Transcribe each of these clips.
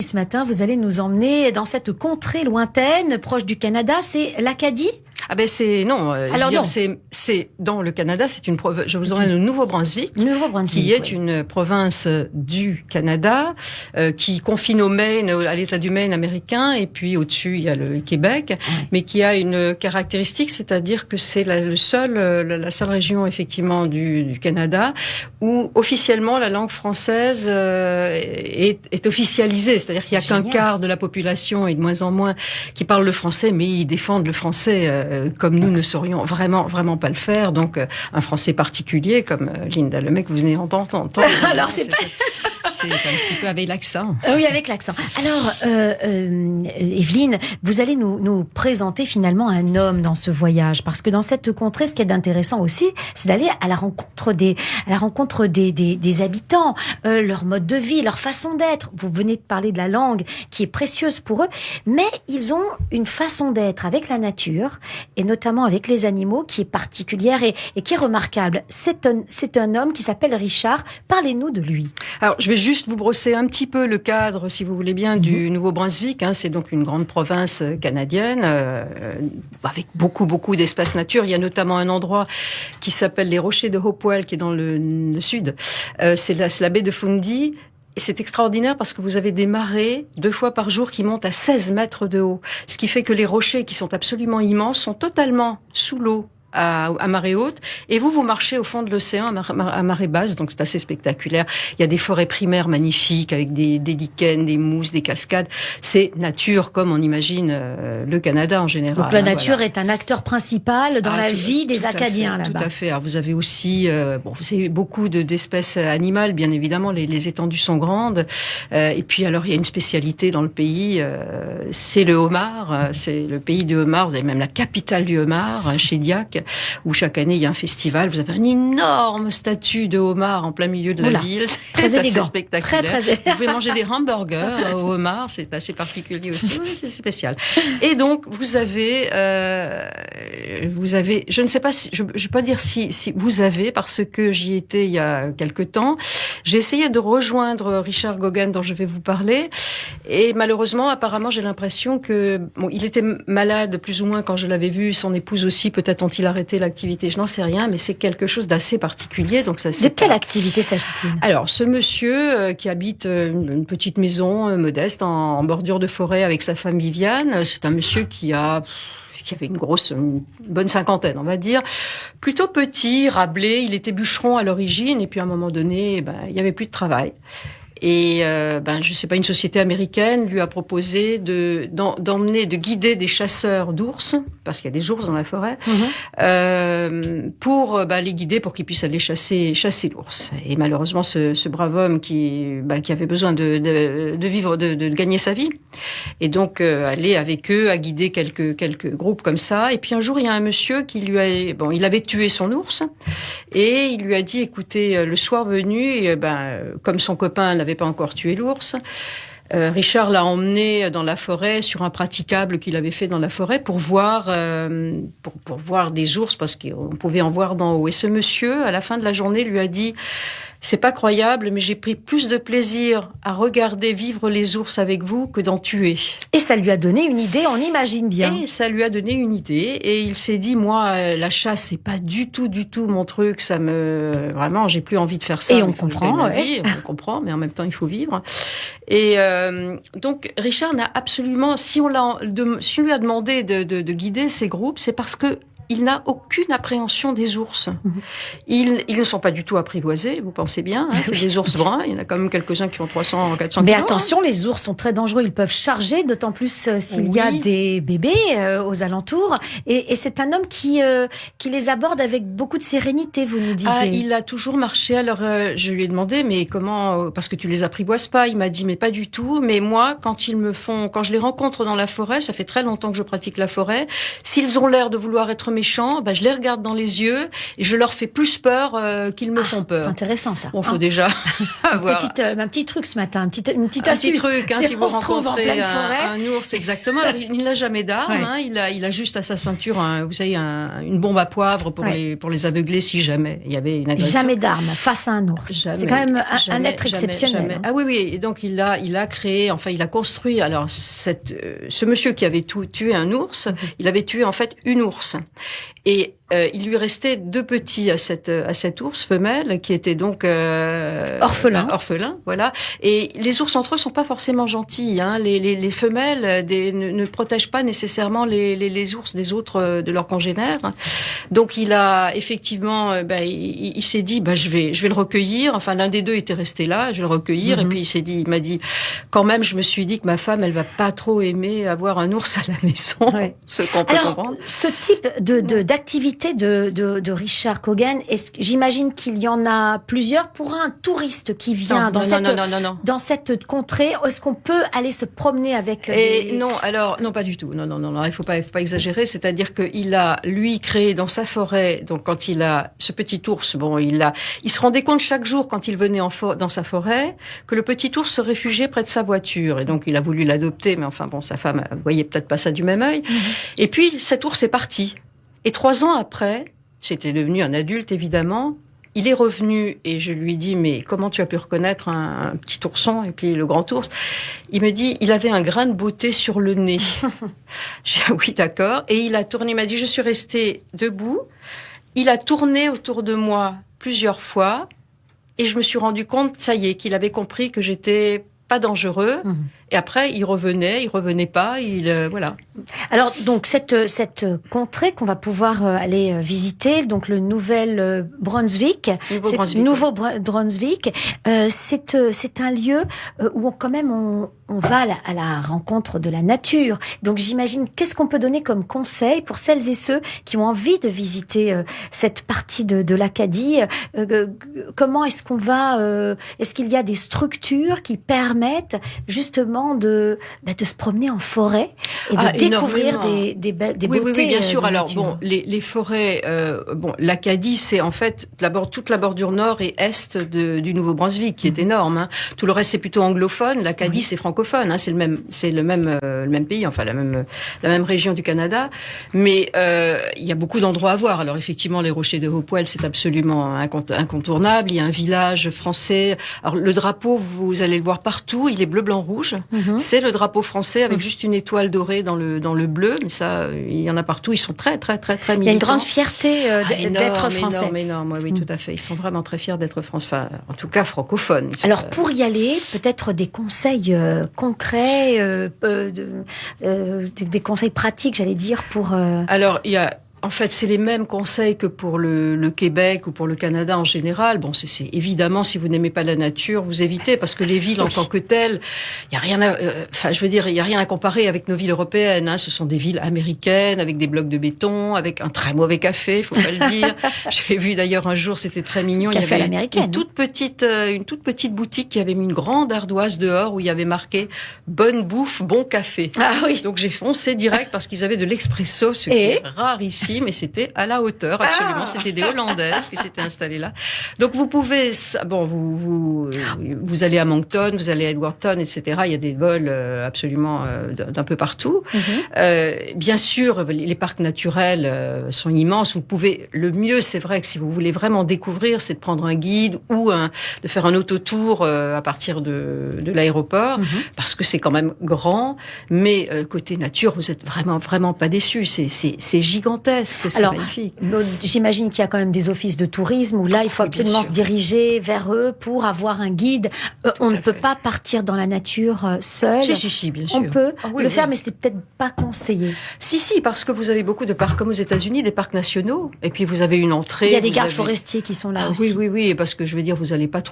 ce matin, vous allez nous emmener dans cette contrée lointaine, proche du Canada, c'est l'Acadie ? Ah ben c'est non. Alors non. C'est dans le Canada. Je vous emmène au Nouveau-Brunswick, qui est une province du Canada qui confine au Maine, à l'État du Maine américain, et puis au-dessus il y a le Québec, mais qui a une caractéristique, c'est-à-dire que c'est la seule région effectivement du Canada où officiellement la langue française est officialisée, c'est-à-dire qu'il y a qu'un quart de la population et de moins en moins qui parle le français, mais ils défendent le français comme nous ne saurions vraiment pas le faire. Donc un français particulier comme Linda Lemay que vous venez d'entendre. Alors c'est un petit peu avec l'accent. Oui, avec l'accent. Alors, Evelyne, vous allez nous présenter finalement un homme dans ce voyage, parce que dans cette contrée, ce qui est intéressant aussi, c'est d'aller à la rencontre des habitants, leur mode de vie, leur façon d'être. Vous venez de parler de la langue qui est précieuse pour eux, mais ils ont une façon d'être avec la nature et notamment avec les animaux qui est particulière et qui est remarquable. C'est un homme qui s'appelle Richard. Parlez-nous de lui. Alors, je vais juste vous brosser un petit peu le cadre, si vous voulez bien, du Nouveau-Brunswick. C'est donc une grande province canadienne avec beaucoup d'espaces nature. Il y a notamment un endroit qui s'appelle les Rochers de Hopewell, qui est dans le sud. C'est la baie de Fundy. Et c'est extraordinaire parce que vous avez des marées 2 fois par jour qui montent à 16 mètres de haut. Ce qui fait que les rochers, qui sont absolument immenses, sont totalement sous l'eau à marée haute, et vous marchez au fond de l'océan à marée basse, donc c'est assez spectaculaire. Il y a des forêts primaires magnifiques avec des lichens, des mousses, des cascades. C'est nature comme on imagine le Canada en général. Donc la nature est un acteur principal dans la vie des Acadiens là-bas. Tout à fait. Alors vous avez aussi vous avez beaucoup d'espèces animales, bien évidemment, les étendues sont grandes. Et puis alors il y a une spécialité dans le pays, c'est le homard, c'est le pays du homard. Vous avez même la capitale du homard, Shediac, où chaque année il y a un festival. Vous avez une énorme statue de homard en plein milieu de la ville. Très élégant, assez spectaculaire. Très Vous pouvez manger des hamburgers au homard, c'est assez particulier aussi. Oui, c'est spécial. Et donc vous avez, je ne sais pas si, je vais pas dire si vous avez, parce que j'y étais il y a quelque temps. J'ai essayé de rejoindre Richard Gogan dont je vais vous parler, et malheureusement, apparemment, j'ai l'impression que il était malade plus ou moins quand je l'avais vu. Son épouse aussi, peut-être ont-ils arrêté l'activité, je n'en sais rien, mais c'est quelque chose d'assez particulier. Donc ça, de quelle activité s'agit-il ? Alors, ce monsieur qui habite une petite maison modeste en bordure de forêt avec sa femme Viviane, c'est un monsieur qui avait une bonne cinquantaine, on va dire. Plutôt petit, râblé, il était bûcheron à l'origine, et puis à un moment donné, il y avait plus de travail. Et je sais pas, une société américaine lui a proposé de guider des chasseurs d'ours, parce qu'il y a des ours dans la forêt, pour les guider pour qu'ils puissent aller chasser l'ours. Et malheureusement, ce brave homme qui avait besoin de vivre, de gagner sa vie, et donc aller avec eux à guider quelques groupes comme ça. Et puis un jour, il y a un monsieur qui il avait tué son ours, et il lui a dit, écoutez, le soir venu, comme son copain n'avait pas encore tué l'ours, Richard l'a emmené dans la forêt sur un praticable qu'il avait fait dans la forêt pour voir des ours, parce qu'on pouvait en voir d'en haut. Et ce monsieur, à la fin de la journée, lui a dit: c'est pas croyable, mais j'ai pris plus de plaisir à regarder vivre les ours avec vous que d'en tuer. Et ça lui a donné une idée, on imagine bien. Et ça lui a donné une idée, et il s'est dit, moi, la chasse, c'est pas du tout mon truc, vraiment, j'ai plus envie de faire ça. Et on comprend, on comprend, mais en même temps, il faut vivre. Et donc, Richard n'a absolument, si on lui a demandé de guider ces groupes, c'est parce que il n'a aucune appréhension des ours. Ils ne sont pas du tout apprivoisés, vous pensez bien. C'est des ours bruns. Il y en a quand même quelques-uns qui font 300, 400 Mais kilos. attention, les ours sont très dangereux. Ils peuvent charger, d'autant plus s'il y a des bébés aux alentours. Et c'est un homme qui les aborde avec beaucoup de sérénité, vous nous disiez. Il a toujours marché. Alors, je lui ai demandé, mais comment, parce que tu les apprivoises pas. Il m'a dit, mais pas du tout. Mais moi, quand je les rencontre dans la forêt, ça fait très longtemps que je pratique la forêt, s'ils ont l'air de vouloir être méchants, je les regarde dans les yeux et je leur fais plus peur qu'ils me font peur. C'est intéressant ça. Bon, faut déjà avoir un petit truc ce matin, une petite astuce. Un petit truc, si vous rencontrez un ours, exactement. Alors, il n'a jamais d'arme, il a juste à sa ceinture, vous savez, une bombe à poivre pour les aveugler si jamais il y avait une agression. Jamais d'arme face à un ours. C'est quand même un être exceptionnel. Ah oui, et donc il a créé, il a construit. Alors ce monsieur qui avait tué un ours, il avait tué en fait une ours. Et il lui restait 2 petits à cette ours femelle qui était donc orphelin, voilà. Et les ours entre eux sont pas forcément gentils. Les femelles ne protègent pas nécessairement les ours des autres de leurs congénères. Donc il a effectivement, il s'est dit, je vais le recueillir. Enfin, l'un des deux était resté là, je vais le recueillir. Et puis il m'a dit, quand même, je me suis dit que ma femme, elle va pas trop aimer avoir un ours à la maison. Ouais. Ce qu'on peut comprendre. Ce type d'activité de Richard Coogan, j'imagine qu'il y en a plusieurs pour un touriste qui vient dans cette contrée. Est-ce qu'on peut aller se promener avec Non, pas du tout. Non, il faut pas exagérer. C'est-à-dire qu'il a lui créé dans sa forêt. Donc quand il a ce petit ours, il se rendait compte chaque jour quand il venait dans sa forêt que le petit ours se réfugiait près de sa voiture. Et donc il a voulu l'adopter, mais sa femme voyait peut-être pas ça du même œil. Et puis cet ours est parti. Et 3 ans après, j'étais devenu un adulte, évidemment. Il est revenu et je lui dis, mais comment tu as pu reconnaître un petit ourson et puis le grand ours? Il me dit, il avait un grain de beauté sur le nez. J'ai dit, oui, d'accord. Et il a tourné, il m'a dit, je suis restée debout. Il a tourné autour de moi plusieurs fois et je me suis rendu compte, ça y est, qu'il avait compris que j'étais pas dangereux. Et après, il revenait pas, voilà. Alors, donc, cette contrée qu'on va pouvoir aller visiter, donc le Nouveau-Brunswick, c'est un lieu où quand même on va à la rencontre de la nature. Donc, j'imagine, qu'est-ce qu'on peut donner comme conseil pour celles et ceux qui ont envie de visiter cette partie de l'Acadie? Comment est-ce qu'on va, est-ce qu'il y a des structures qui permettent justement de se promener en forêt et de découvrir des beautés. Oui, bien sûr. Alors les forêts, l'Acadie, c'est en fait toute la bordure nord et est du Nouveau-Brunswick qui est énorme. Tout le reste c'est plutôt anglophone. L'Acadie c'est francophone. C'est le même pays, la même région du Canada. Mais il y a beaucoup d'endroits à voir. Alors effectivement, les rochers de Hopewell, c'est absolument incontournable. Il y a un village français. Alors le drapeau, vous allez le voir partout. Il est bleu, blanc, rouge. C'est le drapeau français avec juste une étoile dorée dans le bleu, mais ça, il y en a partout. Ils sont très, très, très, très militants. Il y a une grande fierté d'être français. Énorme, oui, tout à fait. Ils sont vraiment très fiers d'être français, en tout cas francophones. Alors, pour y aller, peut-être des conseils concrets, des conseils pratiques, j'allais dire, pour... Alors, il y a... En fait, c'est les mêmes conseils que pour le Québec ou pour le Canada en général. Bon, c'est évidemment, si vous n'aimez pas la nature, vous évitez, parce que les villes en tant que telles, il y a rien il y a rien à comparer avec nos villes européennes. Ce sont des villes américaines avec des blocs de béton, avec un très mauvais café, faut pas le dire. J'ai vu d'ailleurs un jour, c'était très mignon. Café il y avait une toute petite boutique qui avait mis une grande ardoise dehors où il y avait marqué bonne bouffe, bon café. Ah oui. Donc j'ai foncé direct parce qu'ils avaient de l'expresso, ce qui est rare ici. Mais c'était à la hauteur, absolument. C'était des Hollandaises qui s'étaient installées là. Donc vous pouvez, vous allez à Moncton, vous allez à Edwardton, etc. Il y a des vols absolument d'un peu partout. Bien sûr, les parcs naturels sont immenses. Vous pouvez, le mieux, c'est vrai que si vous voulez vraiment découvrir, c'est de prendre un guide ou de faire un autotour à partir de l'aéroport, parce que c'est quand même grand. Mais côté nature, vous êtes vraiment pas déçus. C'est gigantesque. Alors, magnifique. J'imagine qu'il y a quand même des offices de tourisme où là, il faut absolument se diriger vers eux pour avoir un guide. On ne peut pas partir dans la nature seul. Si, bien sûr. On peut le faire, mais c'est peut-être pas conseillé. Si, parce que vous avez beaucoup de parcs, comme aux États-Unis, des parcs nationaux. Et puis vous avez une entrée. Il y a des gardes forestiers qui sont là aussi. Oui, parce que je veux dire, vous n'allez pas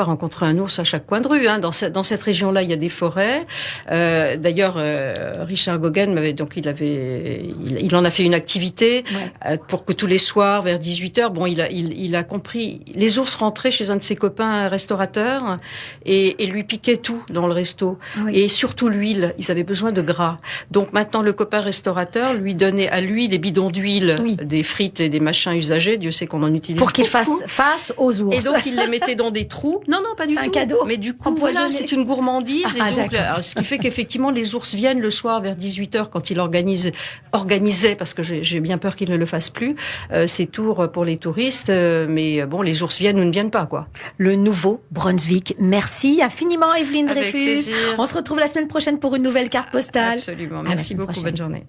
rencontrer un ours à chaque coin de rue. Dans cette région-là, il y a des forêts. D'ailleurs, Richard Coogan il en a fait une activité invités, pour que tous les soirs, vers 18h, bon, il a compris. Les ours rentraient chez un de ses copains restaurateurs et lui piquaient tout dans le resto. Et surtout l'huile. Ils avaient besoin de gras. Donc maintenant, le copain restaurateur lui donnait à lui les bidons d'huile, des frites et des machins usagés. Dieu sait qu'on en utilise pour qu'il fasse face aux ours. Et donc, il les mettait dans des trous. Non, pas du tout. Un cadeau. Mais du coup, voilà, c'est une gourmandise. Et donc, ce qui fait qu'effectivement, les ours viennent le soir vers 18h quand il organisait, parce que j'ai bien peur qu'il ne le fasse plus, ces tours pour les touristes. Mais bon, les ours viennent ou ne viennent pas, quoi. Le Nouveau-Brunswick. Merci infiniment, Evelyne Avec Dreyfus. plaisir. On se retrouve la semaine prochaine pour une nouvelle carte postale. Absolument. Merci beaucoup. Bonne journée.